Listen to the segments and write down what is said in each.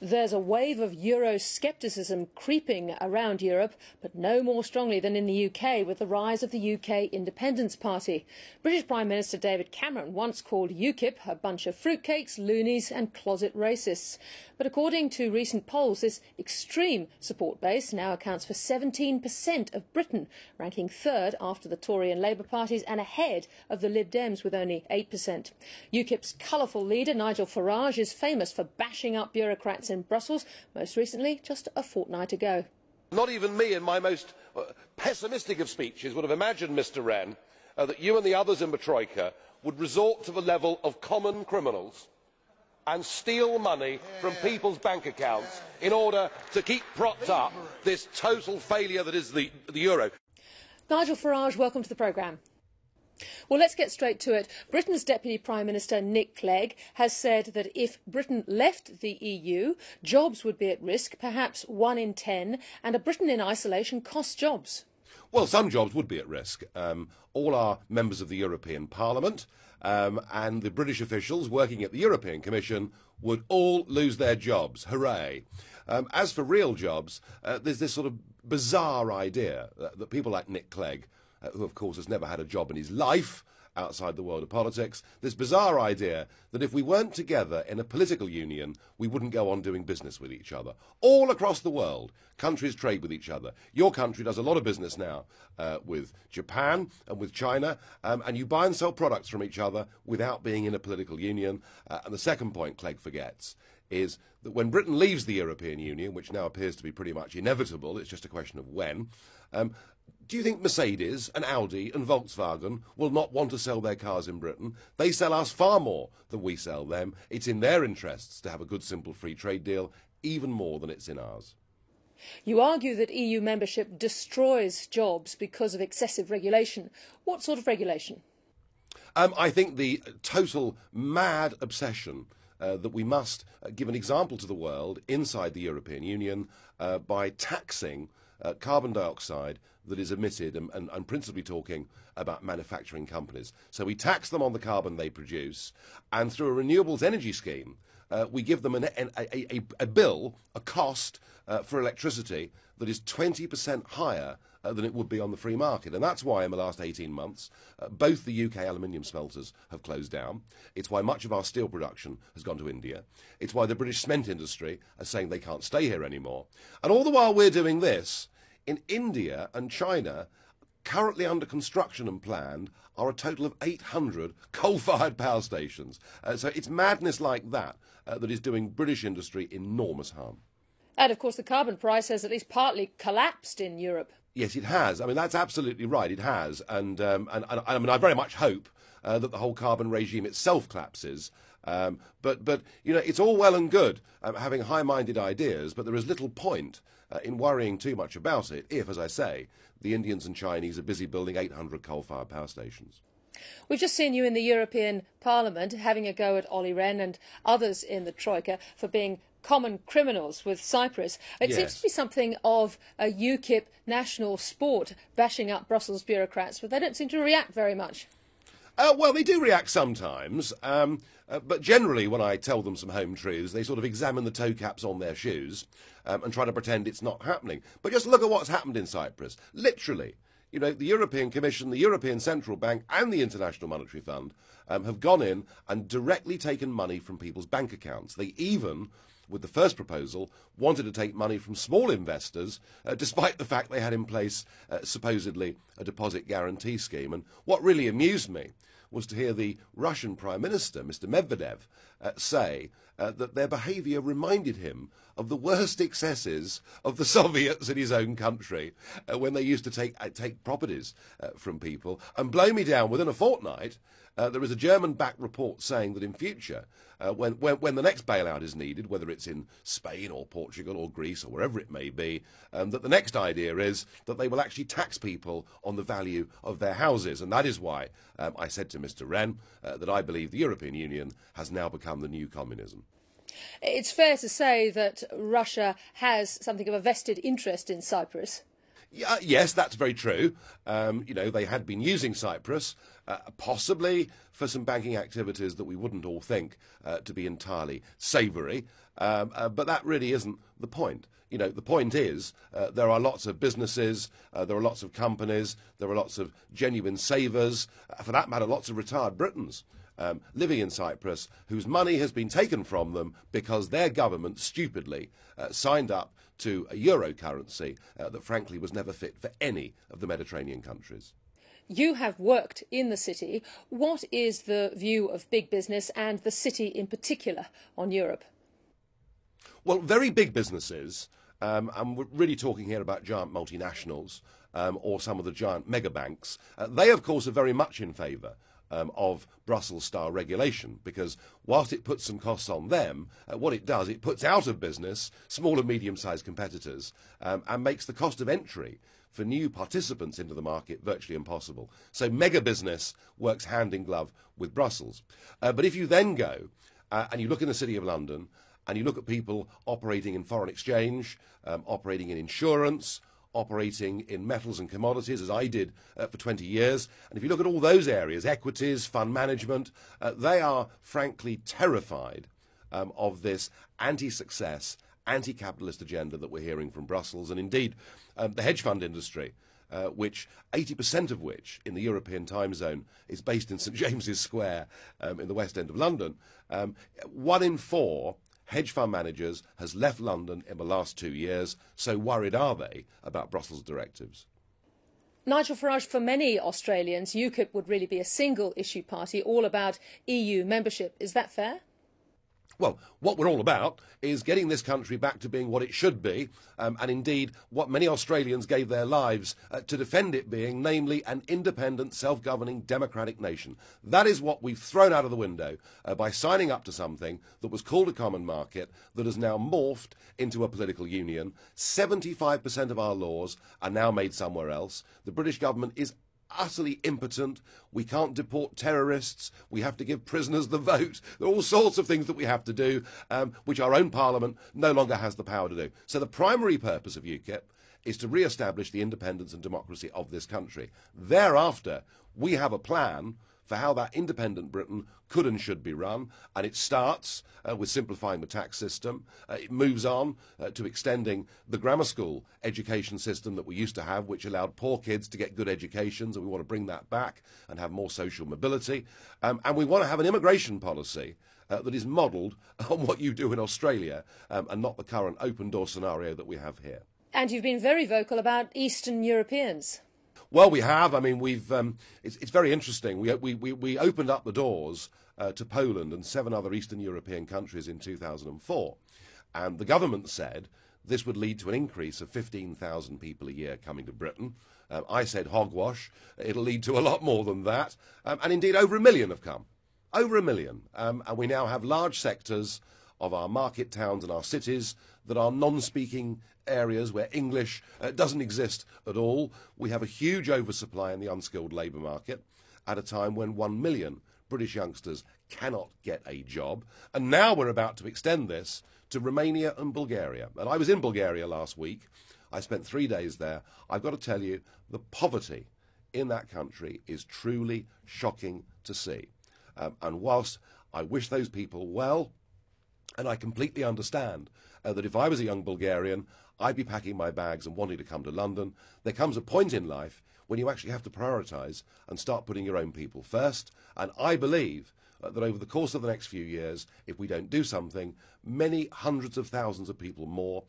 There's a wave of Euroscepticism creeping around Europe, but no more strongly than in the UK with the rise of the UK Independence Party. British Prime Minister David Cameron once called UKIP a bunch of fruitcakes, loonies and closet racists. But according to recent polls, this extreme support base now accounts for 17% of Britain, ranking third after the Tory and Labour parties and ahead of the Lib Dems with only 8%. UKIP's colourful leader, Nigel Farage, is famous for bashing up bureaucrats in Brussels, most recently just a fortnight ago. Not even me in my most pessimistic of speeches would have imagined, Mr Wren, that you and the others in the Troika would resort to the level of common criminals and steal money from people's bank accounts in order to keep propped up this total failure that is the euro. Nigel Farage, welcome to the programme. Well, let's get straight to it. Britain's Deputy Prime Minister Nick Clegg has said that if Britain left the EU, jobs would be at risk, perhaps 1 in 10, and a Britain in isolation costs jobs. Well, some jobs would be at risk. All our members of the European Parliament and the British officials working at the European Commission would all lose their jobs. Hooray. As for real jobs, there's this sort of bizarre idea that people like Nick Clegg, who of course has never had a job in his life outside the world of politics, this bizarre idea that if we weren't together in a political union, we wouldn't go on doing business with each other. All across the world, countries trade with each other. Your country does a lot of business now with Japan and with China, and you buy and sell products from each other without being in a political union. And the second point Clegg forgets is that when Britain leaves the European Union, which now appears to be pretty much inevitable, it's just a question of when, do you think Mercedes and Audi and Volkswagen will not want to sell their cars in Britain? They sell us far more than we sell them. It's in their interests to have a good, simple free trade deal, even more than it's in ours. You argue that EU membership destroys jobs because of excessive regulation. What sort of regulation? I think the total mad obsession that we must give an example to the world inside the European Union by taxing carbon dioxide that is emitted, and principally talking about manufacturing companies. So we tax them on the carbon they produce, and through a renewables energy scheme, we give them a bill, a cost for electricity that is 20% higher than it would be on the free market. And that's why in the last 18 months, both the UK aluminium smelters have closed down. It's why much of our steel production has gone to India. It's why the British cement industry are saying they can't stay here anymore. And all the while we're doing this, in India and China, currently under construction and planned, are a total of 800 coal-fired power stations. So it's madness like that that is doing British industry enormous harm. And of course the carbon price has at least partly collapsed in Europe. Yes, it has. I mean, that's absolutely right. It has. And I mean, I very much hope that the whole carbon regime itself collapses. But you know, it's all well and good having high-minded ideas, but there is little point in worrying too much about it if, as I say, the Indians and Chinese are busy building 800 coal-fired power stations. We've just seen you in the European Parliament having a go at Olli Rehn and others in the Troika for being common criminals with Cyprus. It seems to be something of a UKIP national sport, bashing up Brussels bureaucrats, but they don't seem to react very much. Well, they do react sometimes, but generally when I tell them some home truths, they sort of examine the toe caps on their shoes and try to pretend it's not happening. But just look at what's happened in Cyprus. Literally, you know, the European Commission, the European Central Bank and the International Monetary Fund have gone in and directly taken money from people's bank accounts. They even, with the first proposal, wanted to take money from small investors, despite the fact they had in place, supposedly, a deposit guarantee scheme. And what really amused me was to hear the Russian Prime Minister, Mr. Medvedev, say that their behaviour reminded him of the worst excesses of the Soviets in his own country when they used to take properties from people. And blow me down, within a fortnight, there is a German-backed report saying that in future, when the next bailout is needed, whether it's in Spain or Portugal or Greece or wherever it may be, that the next idea is that they will actually tax people on the value of their houses. And that is why I said to Mr. Wren that I believe the European Union has now become the new communism. It's fair to say that Russia has something of a vested interest in Cyprus. Yeah, yes, that's very true. They had been using Cyprus, possibly for some banking activities that we wouldn't all think to be entirely savoury, but that really isn't the point. The point is there are lots of businesses, there are lots of companies, there are lots of genuine savers, for that matter, lots of retired Britons living in Cyprus whose money has been taken from them because their government stupidly signed up to a euro currency that frankly was never fit for any of the Mediterranean countries. You have worked in the city. What is the view of big business and the city in particular on Europe? Well, very big businesses, and we're really talking here about giant multinationals or some of the giant mega banks, they of course are very much in favour of Brussels-style regulation, because whilst it puts some costs on them, what it does, it puts out of business small and medium-sized competitors and makes the cost of entry for new participants into the market virtually impossible. So mega business works hand in glove with Brussels. But if you then go and you look in the City of London and you look at people operating in foreign exchange, operating in insurance, operating in metals and commodities, as I did for 20 years. And if you look at all those areas, equities, fund management, they are frankly terrified of this anti-success, anti-capitalist agenda that we're hearing from Brussels. And indeed, the hedge fund industry, which 80% of which in the European time zone is based in St James's Square in the West End of London, 1 in 4 hedge fund managers has left London in the last 2 years, so worried are they about Brussels directives. Nigel Farage, for many Australians, UKIP would really be a single issue party, all about EU membership. Is that fair? Well, what we're all about is getting this country back to being what it should be, and indeed what many Australians gave their lives to defend it being, namely an independent, self-governing, democratic nation. That is what we've thrown out of the window by signing up to something that was called a common market that has now morphed into a political union. 75% of our laws are now made somewhere else. The British government is utterly impotent. We can't deport terrorists. We have to give prisoners the vote. There are all sorts of things that we have to do, which our own parliament no longer has the power to do. So the primary purpose of UKIP is to re-establish the independence and democracy of this country. Thereafter, we have a plan for how that independent Britain could and should be run, and it starts with simplifying the tax system. It moves on to extending the grammar school education system that we used to have, which allowed poor kids to get good educations, and we want to bring that back and have more social mobility. And we want to have an immigration policy that is modelled on what you do in Australia and not the current open door scenario that we have here. And you've been very vocal about Eastern Europeans. Well, we have. I mean, it's very interesting. We opened up the doors to Poland and 7 other Eastern European countries in 2004. And the government said this would lead to an increase of 15,000 people a year coming to Britain. I said hogwash. It'll lead to a lot more than that. And indeed, over 1 million have come. Over 1 million. And we now have large sectors of our market towns and our cities that are non-speaking areas where English doesn't exist at all. We have a huge oversupply in the unskilled labour market at a time when 1 million British youngsters cannot get a job. And now we're about to extend this to Romania and Bulgaria. And I was in Bulgaria last week. I spent 3 days there. I've got to tell you, the poverty in that country is truly shocking to see. And whilst I wish those people well, and I completely understand that if I was a young Bulgarian, I'd be packing my bags and wanting to come to London, there comes a point in life when you actually have to prioritise and start putting your own people first. And I believe that over the course of the next few years, if we don't do something, many hundreds of thousands of people more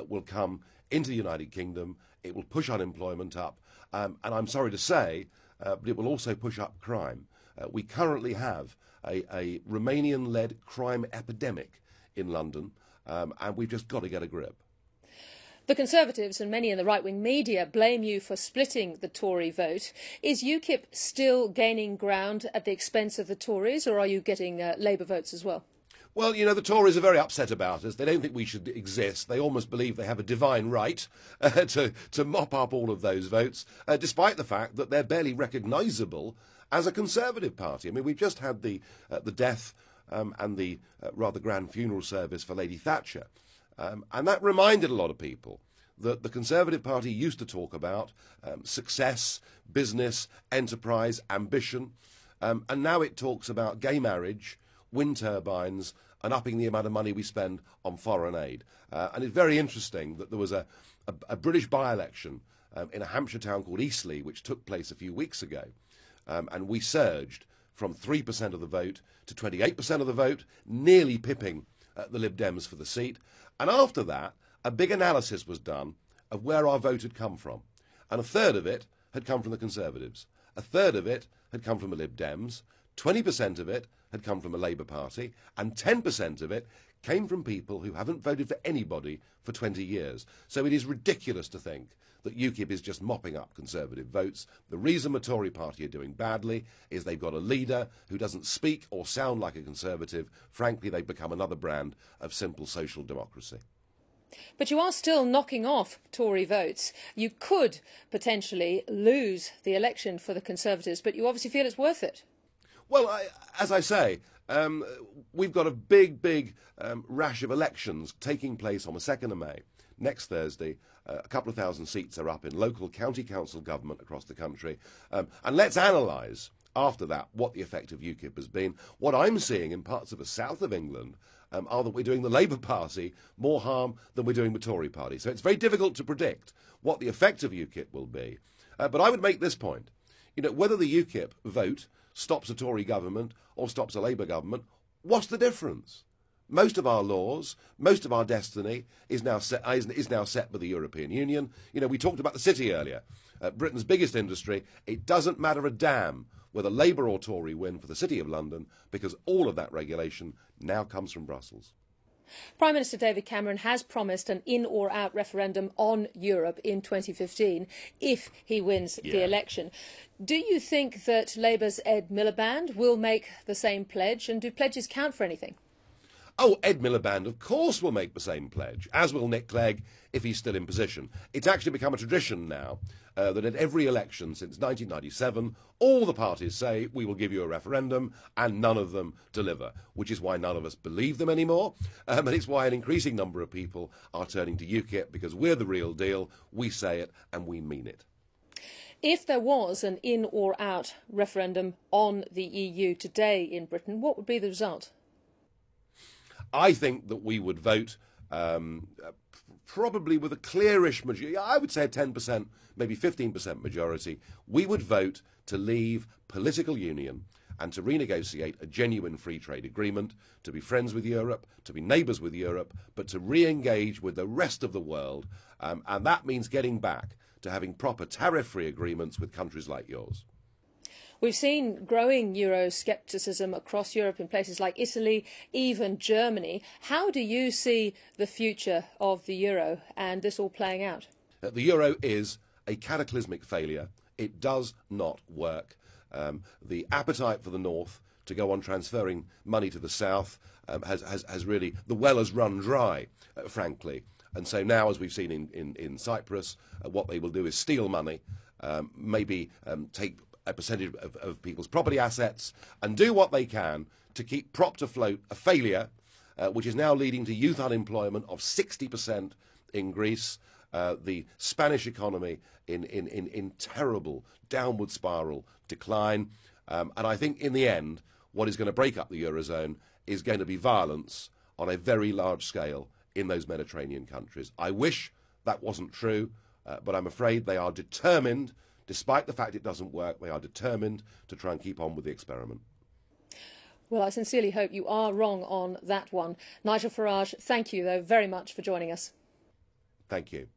will come into the United Kingdom. It will push unemployment up. And I'm sorry to say, but it will also push up crime. We currently have a Romanian-led crime epidemic in London, and we've just got to get a grip. The Conservatives and many in the right-wing media blame you for splitting the Tory vote. Is UKIP still gaining ground at the expense of the Tories, or are you getting Labour votes as well? Well, you know, the Tories are very upset about us. They don't think we should exist. They almost believe they have a divine right to mop up all of those votes, despite the fact that they're barely recognisable as a Conservative party. I mean, we've just had the death and the rather grand funeral service for Lady Thatcher. And that reminded a lot of people that the Conservative Party used to talk about success, business, enterprise, ambition, and now it talks about gay marriage, wind turbines, and upping the amount of money we spend on foreign aid. And it's very interesting that there was a British by-election in a Hampshire town called Eastleigh, which took place a few weeks ago, and we surged from 3% of the vote to 28% of the vote, nearly pipping the Lib Dems for the seat. And after that, a big analysis was done of where our vote had come from. And a third of it had come from the Conservatives. A third of it had come from the Lib Dems. 20% of it had come from the Labour Party. And 10% of it came from people who haven't voted for anybody for 20 years. So it is ridiculous to think that UKIP is just mopping up Conservative votes. The reason the Tory party are doing badly is they've got a leader who doesn't speak or sound like a Conservative. Frankly, they've become another brand of simple social democracy. But you are still knocking off Tory votes. You could potentially lose the election for the Conservatives, but you obviously feel it's worth it. Well, as I say, we've got a big rash of elections taking place on the 2nd of May. Next Thursday, a couple of thousand seats are up in local county council government across the country. And let's analyse, after that, what the effect of UKIP has been. What I'm seeing in parts of the south of England are that we're doing the Labour Party more harm than we're doing the Tory Party. So it's very difficult to predict what the effect of UKIP will be. But I would make this point. You know, whether the UKIP vote stops a Tory government or stops a Labour government, what's the difference? Most of our laws, most of our destiny is now set by the European Union. You know, we talked about the city earlier. Britain's biggest industry. It doesn't matter a damn whether Labour or Tory win for the City of London, because all of that regulation now comes from Brussels. Prime Minister David Cameron has promised an in or out referendum on Europe in 2015 if he wins the election. Do you think that Labour's Ed Miliband will make the same pledge, and do pledges count for anything? Oh, Ed Miliband, of course, will make the same pledge, as will Nick Clegg if he's still in position. It's actually become a tradition now that at every election since 1997, all the parties say, we will give you a referendum, and none of them deliver, which is why none of us believe them anymore. And it's why an increasing number of people are turning to UKIP, because we're the real deal, we say it, and we mean it. If there was an in or out referendum on the EU today in Britain, what would be the result? I think that we would vote probably with a clearish majority. I would say a 10%, maybe 15% majority. We would vote to leave political union and to renegotiate a genuine free trade agreement, to be friends with Europe, to be neighbours with Europe, but to re-engage with the rest of the world. And that means getting back to having proper tariff-free agreements with countries like yours. We've seen growing Euroscepticism across Europe in places like Italy, even Germany. How do you see the future of the euro and this all playing out? The euro is a cataclysmic failure. It does not work. The appetite for the North to go on transferring money to the South has really, the well has run dry, frankly. And so now, as we've seen in Cyprus, what they will do is steal money, maybe take a percentage of people's property assets, and do what they can to keep propped afloat a failure which is now leading to youth unemployment of 60% in Greece, the Spanish economy in terrible downward spiral decline. And I think in the end, what is going to break up the Eurozone is going to be violence on a very large scale in those Mediterranean countries. I wish that wasn't true, but I'm afraid they are determined. Despite the fact it doesn't work, they are determined to try and keep on with the experiment. Well, I sincerely hope you are wrong on that one. Nigel Farage, thank you, though, very much for joining us. Thank you.